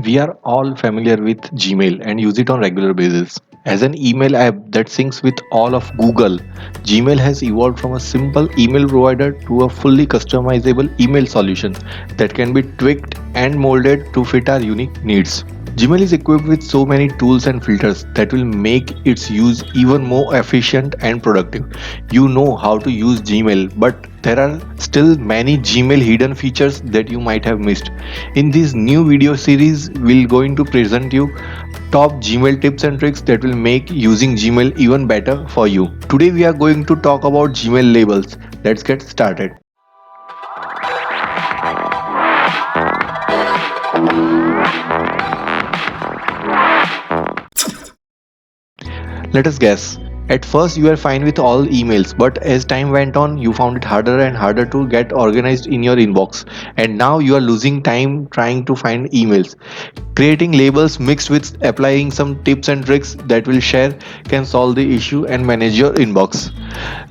We are all familiar with Gmail and use it on regular basis. As an email app that syncs with all of Google, Gmail has evolved from a simple email provider to a fully customizable email solution that can be tweaked and molded to fit our unique needs. Gmail is equipped with so many tools and filters that will make its use even more efficient and productive. You know how to use Gmail, but there are still many Gmail hidden features that you might have missed. In this new video series, we're going to present you top Gmail tips and tricks that will make using Gmail even better for you. Today we are going to talk about Gmail labels. Let's get started. Let us guess. At first, you were fine with all emails, but as time went on, you found it harder and harder to get organized in your inbox. And now you are losing time trying to find emails. Creating labels mixed with applying some tips and tricks that will share can solve the issue and manage your inbox.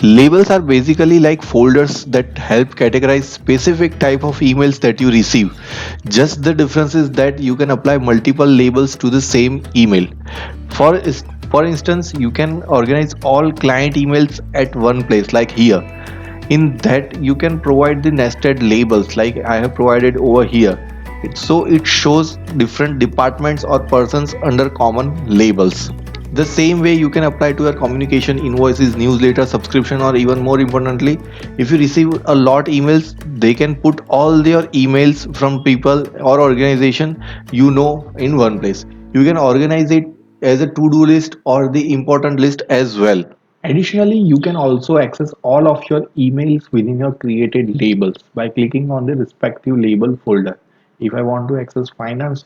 Labels are basically like folders that help categorize specific type of emails that you receive. Just the difference is that you can apply multiple labels to the same email. For for instance, you can organize all client emails at one place like here. In that you can provide the nested labels like I have provided over here. So it shows different departments or persons under common labels. The same way you can apply to your communication, invoices, newsletter, subscription, or even more importantly, if you receive a lot emails, they can put all their emails from people or organization in one place. You can organize it as a to-do list or the important list as well. Additionally, you can also access all of your emails within your created labels by clicking on the respective label folder. If I want to access finance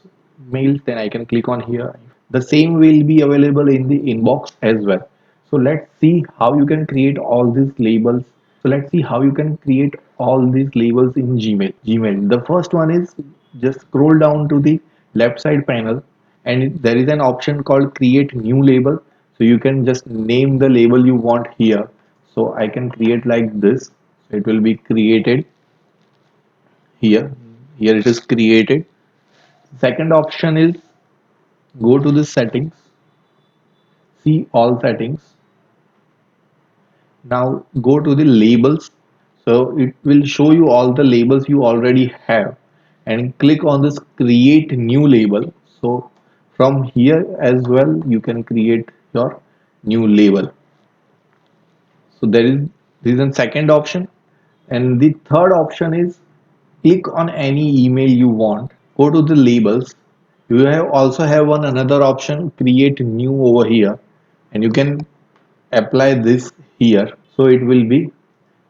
mails, then I can click on here. The same will be available in the inbox as well. So let's see how you can create all these labels. So let's see how you can create all these labels in Gmail. The first one is just scroll down to the left side panel and there is an option called create new label. So you can just name the label you want here. So I can create like this. So it will be created here. Here it is created. Second option is go to the settings, see all settings. Now go to the labels. So it will show you all the labels you already have and click on this create new label. So from here as well you can create your new label. So there is a second option, and the third option is click on any email you want. Go to the labels. You have also have one another option create new over here, and you can apply this here. So it will be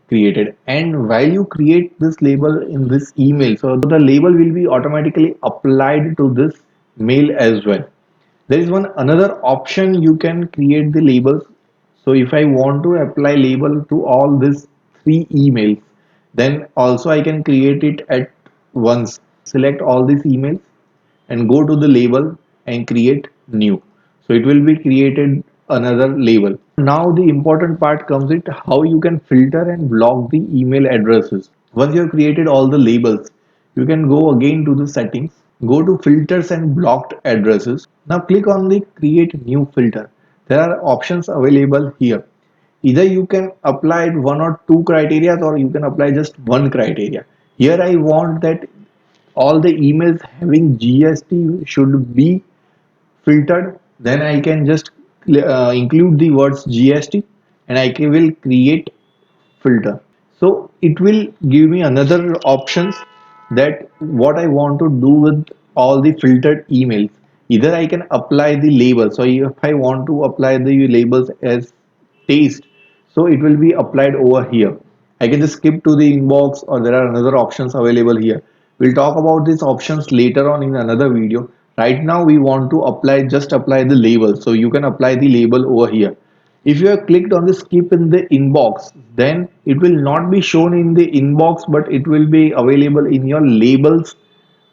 created. And while you create this label in this email, so the label will be automatically applied to this mail as well. There is one another option you can create the labels. So if I want to apply label to all these three emails, then also I can create it at once. Select all these emails and go to the label and create new. So it will be created another label. Now the important part comes it how you can filter and block the email addresses. Once you have created all the labels, you can go again to the settings, go to filters and blocked addresses. Now click on the create new filter. There are options available here. Either you can apply one or two criteria or you can apply just one criteria. Here I want that all the emails having GST should be filtered. Then I can just include the words GST and will create filter. So it will give me another options that what I want to do with all the filtered emails. Either I can apply the label. So if I want to apply the labels as taste, so it will be applied over here. I can just skip to the inbox or there are another options available here. We'll talk about these options later on in another video. Right now we want to just apply the label. So you can apply the label over here. If you have clicked on the skip in the inbox, then it will not be shown in the inbox, but it will be available in your labels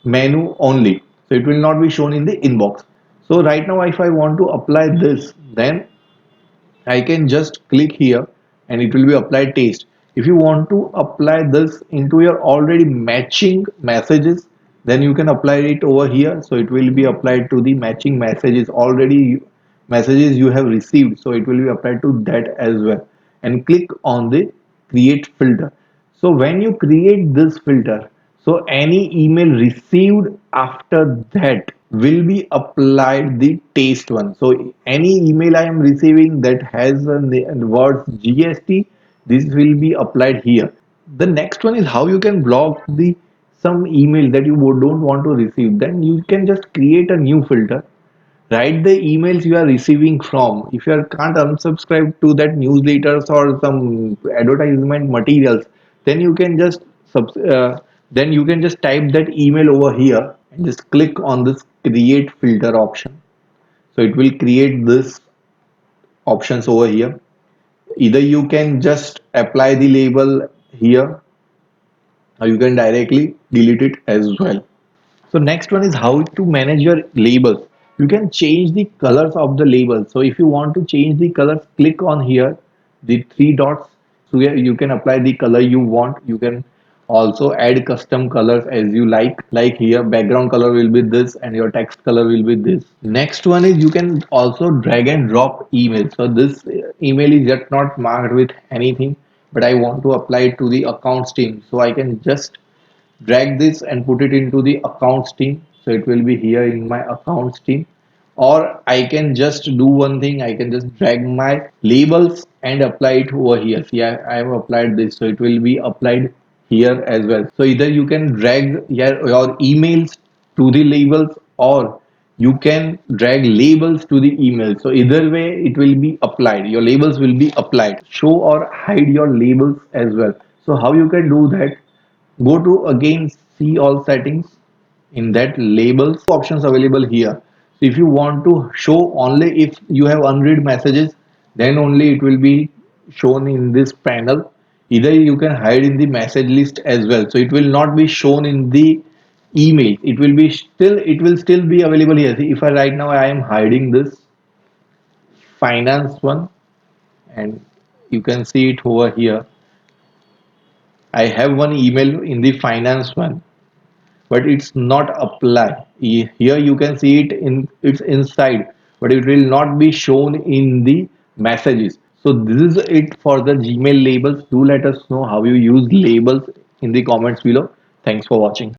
menu only. So it will not be shown in the inbox. So right now, if I want to apply this, then I can just click here and it will be applied taste. If you want to apply this into your already matching messages, then you can apply it over here. So it will be applied to the matching messages already, messages you have received, so it will be applied to that as well. And click on the create filter. So when you create this filter, so any email received after that will be applied the taste one. So any email I am receiving that has the words GST, this will be applied here. The next one is how you can block the some email that you don't want to receive. Then you can just create a new filter, write the emails you are receiving from. If you can't unsubscribe to that newsletters or some advertisement materials, then you can just then you can just type that email over here and just click on this create filter option. So it will create this options over here. Either you can just apply the label here, or you can directly delete it as well. So next one is how to manage your labels. You can change the colors of the label. So if you want to change the colors, click on here, the three dots. So here you can apply the color you want. You can also add custom colors as you like. Like here, background color will be this and your text color will be this. Next one is you can also drag and drop email. So this email is just not marked with anything, but I want to apply it to the accounts team. So I can just drag this and put it into the accounts team, so it will be here in my accounts team. Or I can just do one thing, I can just drag my labels and apply it over here. See, I have applied this, so it will be applied here as well. So either you can drag your emails to the labels, or you can drag labels to the email. So either way it will be applied, your labels will be applied. Show or hide your labels as well. So how you can do that, go to again see all settings. In that labels options available here. So if you want to show only if you have unread messages, then only it will be shown in this panel. Either you can hide in the message list as well, so it will not be shown in the email. It will still be available here. See, if I right now I am hiding this finance one, and you can see it over here. I have one email in the finance one, but it's not apply. Here you can see it in its inside, but it will not be shown in the messages. So this is it for the Gmail labels. Do let us know how you use labels in the comments below. Thanks for watching.